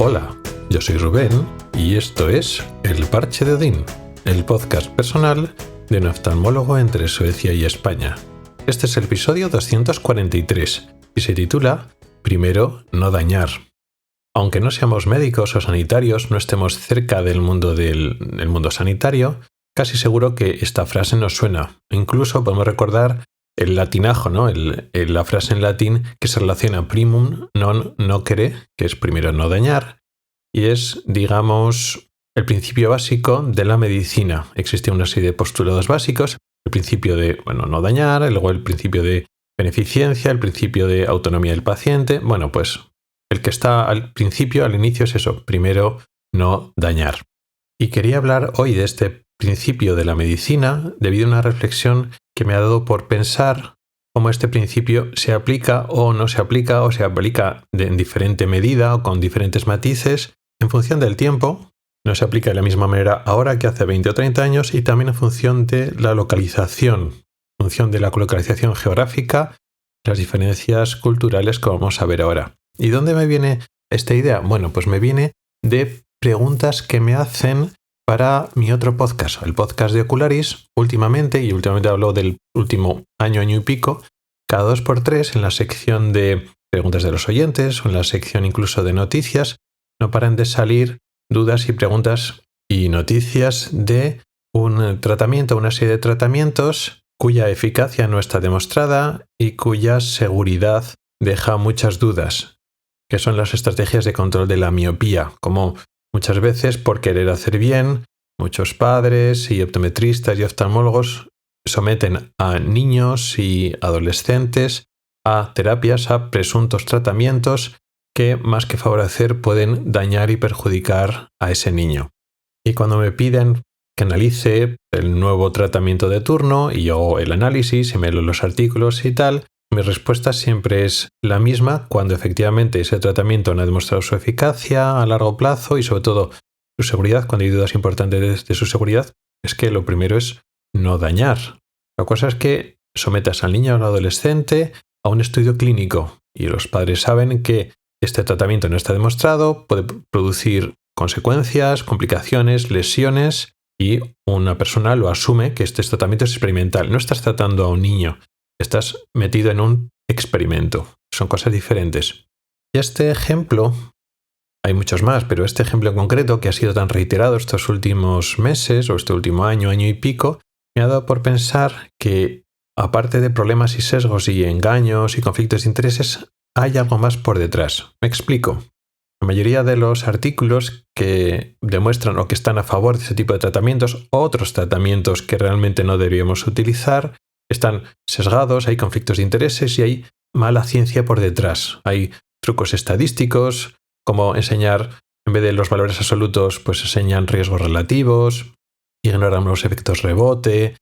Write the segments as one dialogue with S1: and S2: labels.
S1: Hola, yo soy Rubén y esto es El Parche de Odín, el podcast personal de un oftalmólogo entre Suecia y España. Este es el episodio 243 y se titula Primero, no dañar. Aunque no seamos médicos o sanitarios, no estemos cerca del mundo sanitario, casi seguro que esta frase nos suena. Incluso podemos recordar el latinajo, ¿no? La frase en latín que se relaciona primum non nocere, que es primero no dañar, y es, digamos, el principio básico de la medicina. Existe una serie de postulados básicos, el principio de, no dañar, luego el principio de beneficencia, el principio de autonomía del paciente. Bueno, pues el que está al principio, al inicio, es eso, primero no dañar. Y quería hablar hoy de este principio de la medicina debido a una reflexión que me ha dado por pensar cómo este principio se aplica o no se aplica o se aplica en diferente medida o con diferentes matices en función del tiempo. No se aplica de la misma manera ahora que hace 20 o 30 años y también en función de la localización, en función de la localización geográfica, las diferencias culturales que vamos a ver ahora. ¿Y dónde me viene esta idea? Bueno, pues me viene de preguntas que me hacen para mi otro podcast, el podcast de Ocularis, últimamente hablo del último año y pico, cada 2x3 en la sección de preguntas de los oyentes o en la sección incluso de noticias, no paran de salir dudas y preguntas y noticias de un tratamiento, una serie de tratamientos cuya eficacia no está demostrada y cuya seguridad deja muchas dudas, que son las estrategias de control de la miopía, como muchas veces por querer hacer bien, muchos padres y optometristas y oftalmólogos someten a niños y adolescentes a terapias, a presuntos tratamientos que más que favorecer pueden dañar y perjudicar a ese niño. Y cuando me piden que analice el nuevo tratamiento de turno y yo el análisis y me leo los artículos y tal, mi respuesta siempre es la misma cuando efectivamente ese tratamiento no ha demostrado su eficacia a largo plazo y sobre todo su seguridad, cuando hay dudas importantes de su seguridad, es que lo primero es no dañar. La cosa es que sometas al niño o al adolescente a un estudio clínico y los padres saben que este tratamiento no está demostrado, puede producir consecuencias, complicaciones, lesiones y una persona lo asume que este tratamiento es experimental. No estás tratando a un niño, estás metido en un experimento. Son cosas diferentes. Y este ejemplo, hay muchos más, pero este ejemplo en concreto que ha sido tan reiterado estos últimos meses o este último año y pico, me ha dado por pensar que aparte de problemas y sesgos y engaños y conflictos de intereses, hay algo más por detrás. Me explico. La mayoría de los artículos que demuestran o que están a favor de ese tipo de tratamientos, otros tratamientos que realmente no deberíamos utilizar, están sesgados, hay conflictos de intereses y hay mala ciencia por detrás. Hay trucos estadísticos, como enseñar, en vez de los valores absolutos, pues enseñan riesgos relativos, ignoran los efectos rebote,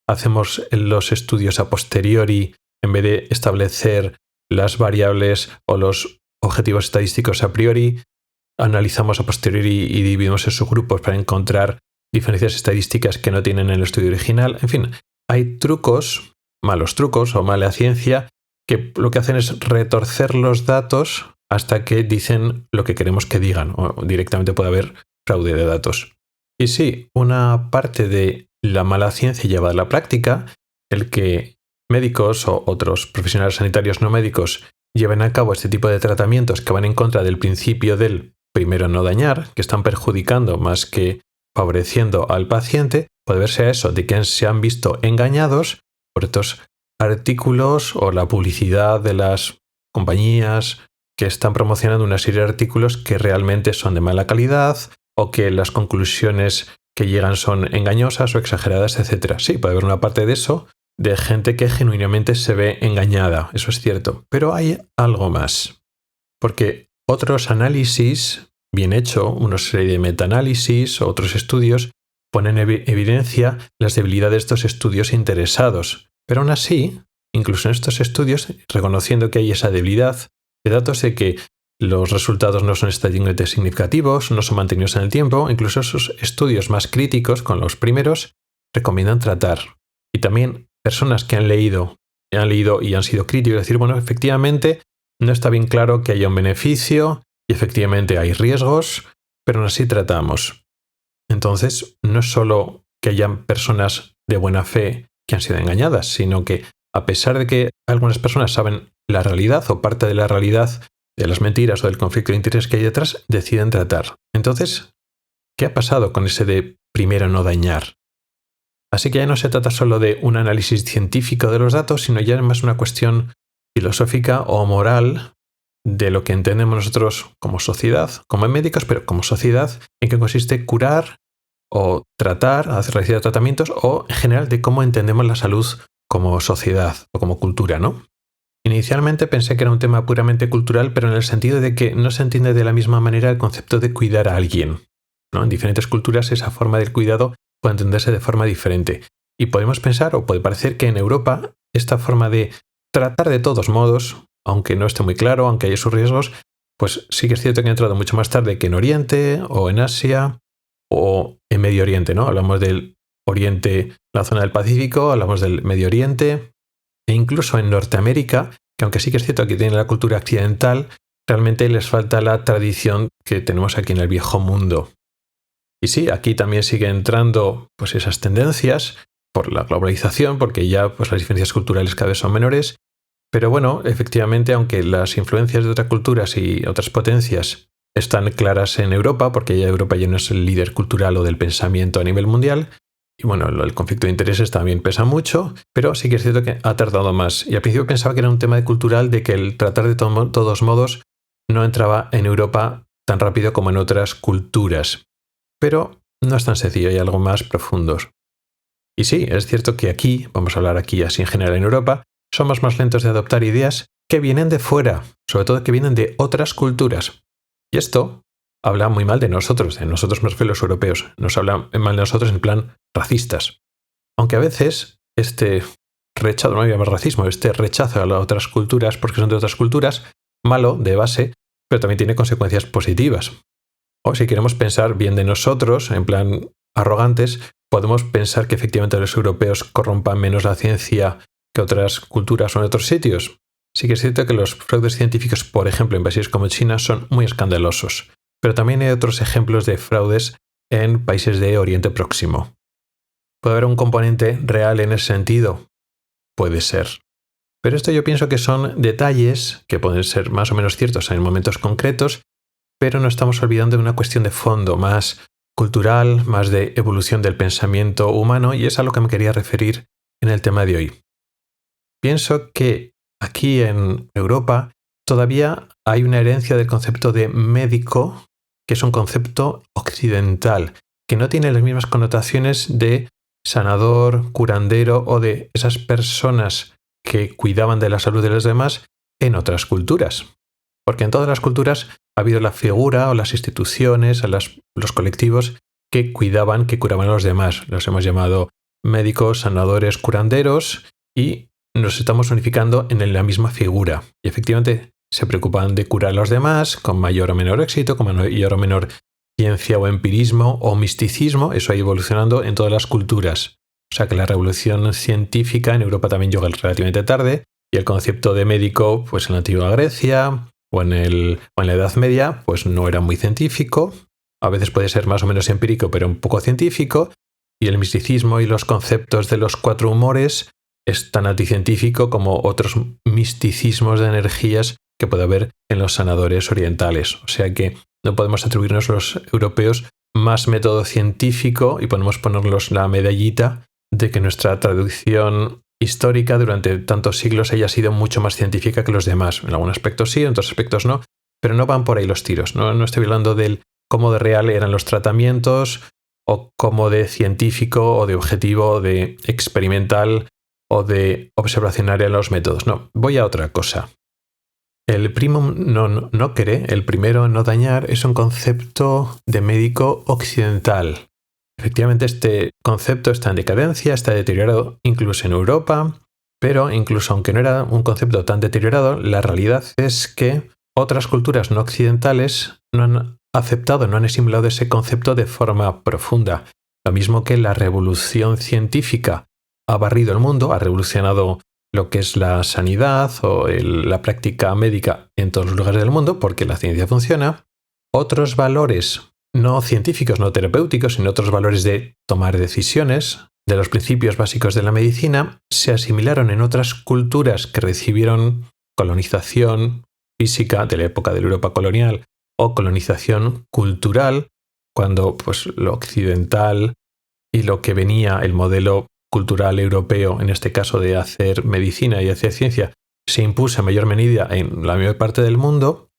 S1: hacemos los estudios a posteriori en vez de establecer las variables o los objetivos estadísticos a priori, analizamos a posteriori y dividimos en subgrupos para encontrar diferencias estadísticas que no tienen en el estudio original. En fin, hay trucos, malos trucos o mala ciencia, que lo que hacen es retorcer los datos hasta que dicen lo que queremos que digan, o directamente puede haber fraude de datos. Y sí, una parte de la mala ciencia lleva a la práctica, el que médicos o otros profesionales sanitarios no médicos lleven a cabo este tipo de tratamientos que van en contra del principio del primero no dañar, que están perjudicando más que favoreciendo al paciente, puede verse a eso, de que se han visto engañados por estos artículos o la publicidad de las compañías que están promocionando una serie de artículos que realmente son de mala calidad o que las conclusiones que llegan son engañosas o exageradas, etc. Sí, puede haber una parte de eso, de gente que genuinamente se ve engañada, eso es cierto. Pero hay algo más, porque otros análisis bien hecho, una serie de metaanálisis o otros estudios ponen en evidencia las debilidades de estos estudios interesados. Pero aún así, incluso en estos estudios, reconociendo que hay esa debilidad de datos de que los resultados no son estadísticamente significativos, no son mantenidos en el tiempo, incluso esos estudios más críticos con los primeros recomiendan tratar. Y también personas que han leído y han sido críticos, decir, bueno, efectivamente no está bien claro que haya un beneficio y efectivamente hay riesgos, pero aún así tratamos. Entonces, no es solo que hayan personas de buena fe que han sido engañadas, sino que a pesar de que algunas personas saben la realidad o parte de la realidad de las mentiras o del conflicto de interés que hay detrás, deciden tratar. Entonces, ¿qué ha pasado con ese de primero no dañar? Así que ya no se trata solo de un análisis científico de los datos, sino ya es más una cuestión filosófica o moral de lo que entendemos nosotros como sociedad, como médicos, pero como sociedad, en qué consiste curar o tratar, hacer recibir tratamientos o en general de cómo entendemos la salud como sociedad o como cultura, ¿no? Inicialmente pensé que era un tema puramente cultural, pero en el sentido de que no se entiende de la misma manera el concepto de cuidar a alguien, ¿no? En diferentes culturas esa forma del cuidado puede entenderse de forma diferente. Y podemos pensar, o puede parecer que en Europa esta forma de tratar de todos modos, aunque no esté muy claro, aunque haya sus riesgos, pues sí que es cierto que ha entrado mucho más tarde que en Oriente o en Asia o en Medio Oriente, ¿no? Hablamos del Oriente, la zona del Pacífico, hablamos del Medio Oriente e incluso en Norteamérica, que aunque sí que es cierto que tiene la cultura occidental, realmente les falta la tradición que tenemos aquí en el viejo mundo. Y sí, aquí también sigue entrando pues esas tendencias por la globalización, porque ya pues las diferencias culturales cada vez son menores. Pero bueno, efectivamente, aunque las influencias de otras culturas y otras potencias están claras en Europa, porque ya Europa ya no es el líder cultural o del pensamiento a nivel mundial, y bueno, el conflicto de intereses también pesa mucho, pero sí que es cierto que ha tardado más. Y al principio pensaba que era un tema de cultural, de que el tratar de todos modos no entraba en Europa tan rápido como en otras culturas. Pero no es tan sencillo, hay algo más profundo. Y sí, es cierto que aquí, vamos a hablar aquí así en general en Europa, somos más lentos de adoptar ideas que vienen de fuera, sobre todo que vienen de otras culturas. Y esto habla muy mal de nosotros me refiero a los europeos, nos habla mal de nosotros en plan racistas. Aunque a veces este rechazo, no llamas racismo, este rechazo a las otras culturas, porque son de otras culturas, malo de base, pero también tiene consecuencias positivas. O si queremos pensar bien de nosotros, en plan arrogantes, podemos pensar que efectivamente los europeos corrompan menos la ciencia que otras culturas o en otros sitios. Sí que es cierto que los fraudes científicos, por ejemplo, en países como China, son muy escandalosos. Pero también hay otros ejemplos de fraudes en países de Oriente Próximo. ¿Puede haber un componente real en ese sentido? Puede ser. Pero esto yo pienso que son detalles que pueden ser más o menos ciertos en momentos concretos, pero no estamos olvidando de una cuestión de fondo, más cultural, más de evolución del pensamiento humano, y es a lo que me quería referir en el tema de hoy. Pienso que aquí en Europa todavía hay una herencia del concepto de médico, que es un concepto occidental, que no tiene las mismas connotaciones de sanador, curandero o de esas personas que cuidaban de la salud de los demás en otras culturas. Porque en todas las culturas ha habido la figura o las instituciones, los colectivos que cuidaban, que curaban a los demás. Los hemos llamado médicos, sanadores, curanderos y nos estamos unificando en la misma figura. Y efectivamente se preocupan de curar a los demás con mayor o menor éxito, con mayor o menor ciencia o empirismo o misticismo. Eso ha ido evolucionando en todas las culturas. O sea que la revolución científica en Europa también llegó relativamente tarde y el concepto de médico, pues en la antigua Grecia o en la Edad Media, pues no era muy científico. A veces puede ser más o menos empírico, pero un poco científico. Y el misticismo y los conceptos de los cuatro humores es tan anticientífico como otros misticismos de energías que puede haber en los sanadores orientales. O sea que no podemos atribuirnos los europeos más método científico y podemos ponernos la medallita de que nuestra tradición histórica durante tantos siglos haya sido mucho más científica que los demás. En algunos aspectos sí, en otros aspectos no, pero no van por ahí los tiros. No estoy hablando del cómo de real eran los tratamientos o cómo de científico o de objetivo o de experimental o de observacional eran los métodos. No, voy a otra cosa. El primum non nocere, el primero no dañar, es un concepto de médico occidental. Efectivamente, este concepto está en decadencia, está deteriorado incluso en Europa, pero incluso aunque no era un concepto tan deteriorado, la realidad es que otras culturas no occidentales no han aceptado, no han asimilado ese concepto de forma profunda. Lo mismo que la revolución científica ha barrido el mundo, ha revolucionado lo que es la sanidad o la práctica médica en todos los lugares del mundo, porque la ciencia funciona. Otros valores no científicos, no terapéuticos, sino otros valores de tomar decisiones, de los principios básicos de la medicina, se asimilaron en otras culturas que recibieron colonización física de la época de la Europa colonial o colonización cultural, cuando pues, lo occidental y lo que venía, el modelo cultural europeo, en este caso de hacer medicina y hacer ciencia, se impuso en mayor medida en la mayor parte del mundo.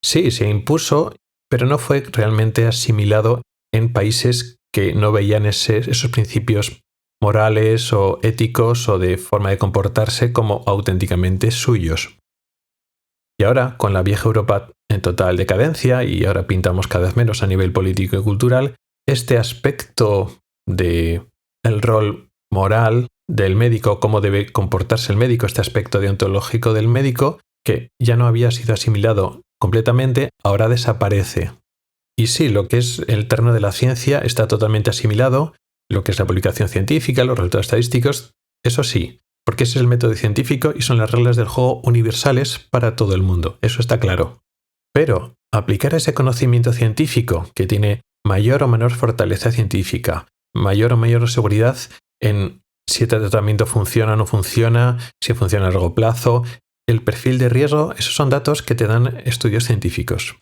S1: Sí, se impuso, pero no fue realmente asimilado en países que no veían esos principios morales o éticos o de forma de comportarse como auténticamente suyos. Y ahora, con la vieja Europa en total decadencia, y ahora pintamos cada vez menos a nivel político y cultural, este aspecto del rol moral del médico, cómo debe comportarse el médico, este aspecto deontológico del médico, que ya no había sido asimilado completamente, ahora desaparece. Y sí, lo que es el terreno de la ciencia está totalmente asimilado, lo que es la publicación científica, los resultados estadísticos, eso sí, porque ese es el método científico y son las reglas del juego universales para todo el mundo, eso está claro. Pero aplicar ese conocimiento científico, que tiene mayor o menor fortaleza científica, mayor o mayor seguridad en si el tratamiento funciona o no funciona, si funciona a largo plazo, el perfil de riesgo, esos son datos que te dan estudios científicos.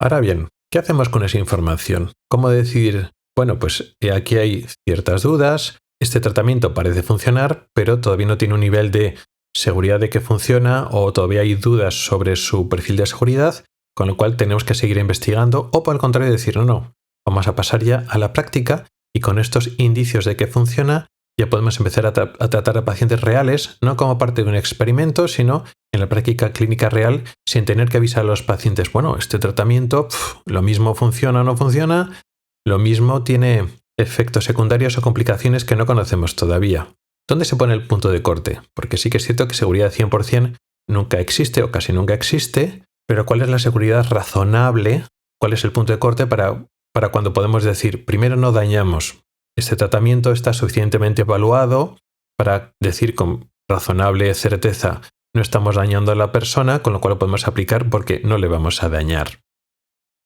S1: Ahora bien, ¿qué hacemos con esa información? ¿Cómo decidir? Bueno, pues aquí hay ciertas dudas, este tratamiento parece funcionar, pero todavía no tiene un nivel de seguridad de que funciona o todavía hay dudas sobre su perfil de seguridad, con lo cual tenemos que seguir investigando o por el contrario decir no, vamos a pasar ya a la práctica y con estos indicios de que funciona ya podemos empezar a tratar a pacientes reales, no como parte de un experimento, sino en la práctica clínica real, sin tener que avisar a los pacientes, bueno, este tratamiento, lo mismo funciona o no funciona, lo mismo tiene efectos secundarios o complicaciones que no conocemos todavía. ¿Dónde se pone el punto de corte? Porque sí que es cierto que seguridad 100% nunca existe o casi nunca existe, pero ¿cuál es la seguridad razonable? ¿Cuál es el punto de corte para cuando podemos decir, primero no dañamos? Este tratamiento está suficientemente evaluado para decir con razonable certeza no estamos dañando a la persona, con lo cual lo podemos aplicar porque no le vamos a dañar.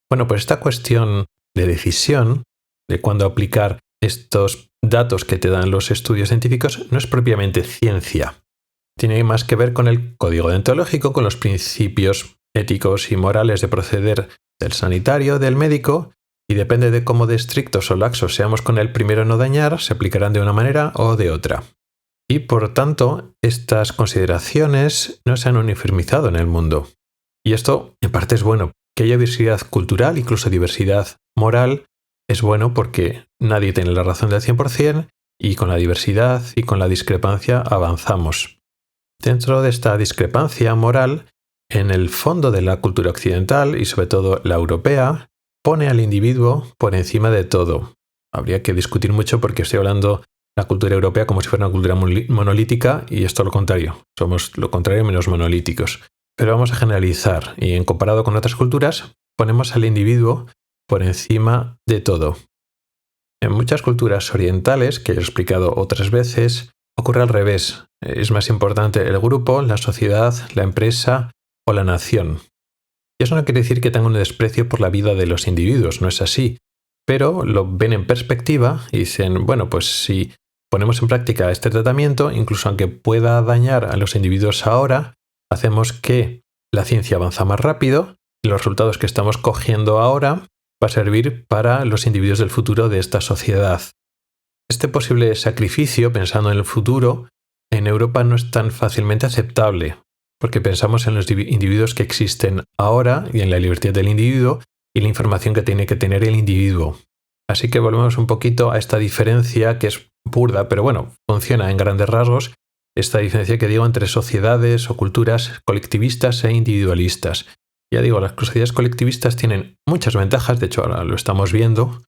S1: Bueno, pues esta cuestión de decisión de cuándo aplicar estos datos que te dan los estudios científicos no es propiamente ciencia. Tiene más que ver con el código deontológico, con los principios éticos y morales de proceder del sanitario, del médico, y depende de cómo de estrictos o laxos seamos con el primero no dañar, se aplicarán de una manera o de otra. Y por tanto, estas consideraciones no se han uniformizado en el mundo. Y esto, en parte, es bueno. Que haya diversidad cultural, incluso diversidad moral, es bueno porque nadie tiene la razón del 100% y con la diversidad y con la discrepancia avanzamos. Dentro de esta discrepancia moral, en el fondo de la cultura occidental y sobre todo la europea, pone al individuo por encima de todo. Habría que discutir mucho porque estoy hablando de la cultura europea como si fuera una cultura monolítica y esto es lo contrario. Somos lo contrario menos monolíticos. Pero vamos a generalizar y en comparado con otras culturas ponemos al individuo por encima de todo. En muchas culturas orientales, que he explicado otras veces, ocurre al revés. Es más importante el grupo, la sociedad, la empresa o la nación. Y eso no quiere decir que tenga un desprecio por la vida de los individuos, no es así. Pero lo ven en perspectiva y dicen, bueno, pues si ponemos en práctica este tratamiento, incluso aunque pueda dañar a los individuos ahora, hacemos que la ciencia avanza más rápido y los resultados que estamos cogiendo ahora va a servir para los individuos del futuro de esta sociedad. Este posible sacrificio, pensando en el futuro, en Europa no es tan fácilmente aceptable, porque pensamos en los individuos que existen ahora y en la libertad del individuo y la información que tiene que tener el individuo. Así que volvemos un poquito a esta diferencia que es burda, pero bueno, funciona en grandes rasgos, esta diferencia que digo entre sociedades o culturas colectivistas e individualistas. Ya digo, las sociedades colectivistas tienen muchas ventajas, de hecho ahora lo estamos viendo,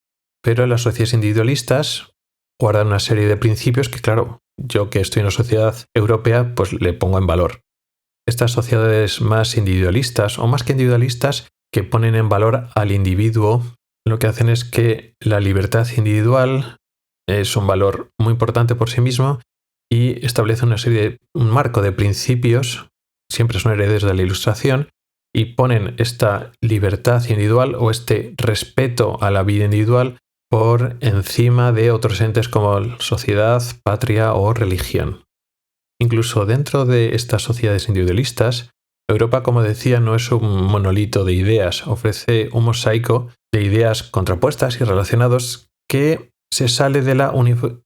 S1: pero las sociedades individualistas guardan una serie de principios que, claro, yo que estoy en una sociedad europea, pues le pongo en valor. Estas sociedades más individualistas o más que individualistas que ponen en valor al individuo, lo que hacen es que la libertad individual es un valor muy importante por sí mismo y establece un marco de principios, siempre son herederos de la Ilustración, y ponen esta libertad individual o este respeto a la vida individual por encima de otros entes como sociedad, patria o religión. Incluso dentro de estas sociedades individualistas, Europa, como decía, no es un monolito de ideas, ofrece un mosaico de ideas contrapuestas y relacionados que se sale de la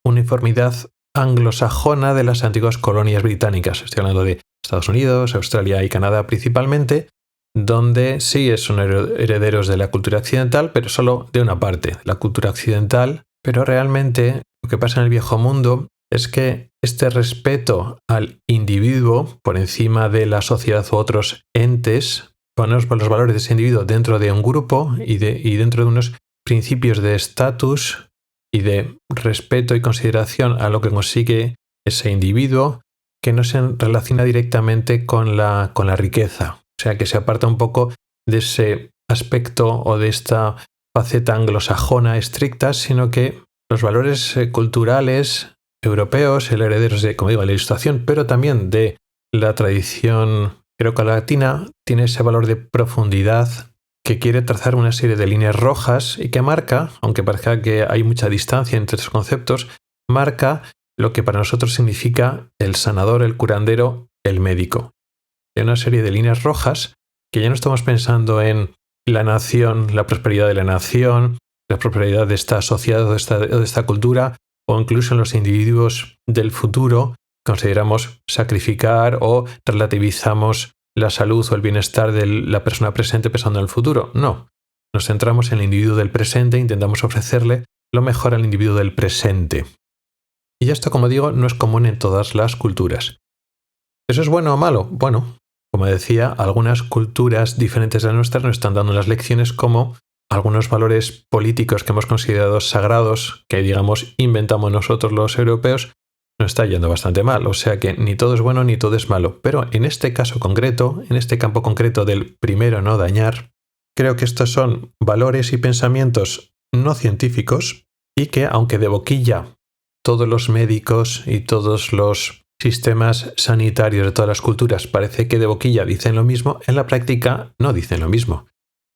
S1: uniformidad anglosajona de las antiguas colonias británicas. Estoy hablando de Estados Unidos, Australia y Canadá principalmente, donde sí son herederos de la cultura occidental, pero solo de una parte, la cultura occidental. Pero realmente lo que pasa en el viejo mundo es que este respeto al individuo por encima de la sociedad u otros entes, ponemos los valores de ese individuo dentro de un grupo y dentro de unos principios de estatus y de respeto y consideración a lo que consigue ese individuo, que no se relaciona directamente con la riqueza. O sea, que se aparta un poco de ese aspecto o de esta faceta anglosajona estricta, sino que los valores culturales europeos, el herederos de, como digo, la Ilustración, pero también de la tradición greco-latina, tiene ese valor de profundidad que quiere trazar una serie de líneas rojas y que marca, aunque parezca que hay mucha distancia entre estos conceptos, marca lo que para nosotros significa el sanador, el curandero, el médico. Hay una serie de líneas rojas que ya no estamos pensando en la nación, la prosperidad de la nación, la prosperidad de esta sociedad o de esta cultura, o incluso en los individuos del futuro, consideramos sacrificar o relativizamos la salud o el bienestar de la persona presente pensando en el futuro. No, nos centramos en el individuo del presente e intentamos ofrecerle lo mejor al individuo del presente. Y esto, como digo, no es común en todas las culturas. ¿Eso es bueno o malo? Bueno, como decía, algunas culturas diferentes de las nuestras nos están dando las lecciones como algunos valores políticos que hemos considerado sagrados, que digamos inventamos nosotros los europeos, nos está yendo bastante mal. O sea que ni todo es bueno ni todo es malo. Pero en este caso concreto, en este campo concreto del primero no dañar, creo que estos son valores y pensamientos no científicos y que, aunque de boquilla todos los médicos y todos los sistemas sanitarios de todas las culturas parece que de boquilla dicen lo mismo, en la práctica no dicen lo mismo.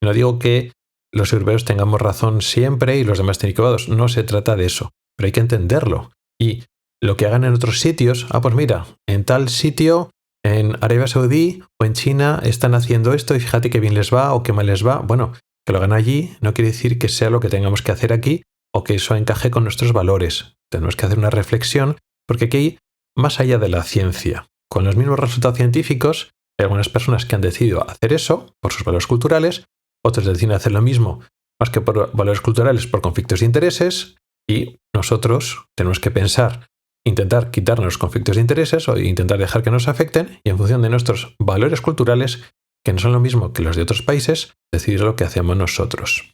S1: No digo que los europeos tengamos razón siempre y los demás estén equivocados, no se trata de eso, pero hay que entenderlo. Y lo que hagan en otros sitios, pues mira, en tal sitio, en Arabia Saudí o en China están haciendo esto y fíjate qué bien les va o qué mal les va. Bueno, que lo hagan allí no quiere decir que sea lo que tengamos que hacer aquí o que eso encaje con nuestros valores. Tenemos que hacer una reflexión porque aquí, más allá de la ciencia, con los mismos resultados científicos, hay algunas personas que han decidido hacer eso por sus valores culturales, otros deciden hacer lo mismo más que por valores culturales, por conflictos de intereses, y nosotros tenemos que pensar, intentar quitarnos los conflictos de intereses o intentar dejar que nos afecten y en función de nuestros valores culturales, que no son lo mismo que los de otros países, decidir lo que hacemos nosotros.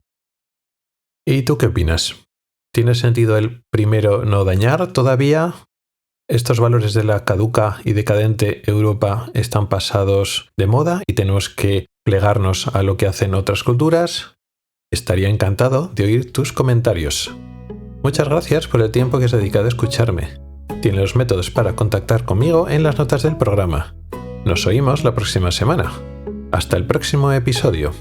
S1: ¿Y tú qué opinas? ¿Tiene sentido el primero no dañar todavía? ¿Estos valores de la caduca y decadente Europa están pasados de moda y tenemos que plegarnos a lo que hacen otras culturas? Estaría encantado de oír tus comentarios. Muchas gracias por el tiempo que has dedicado a escucharme. Tienes los métodos para contactar conmigo en las notas del programa. Nos oímos la próxima semana. Hasta el próximo episodio.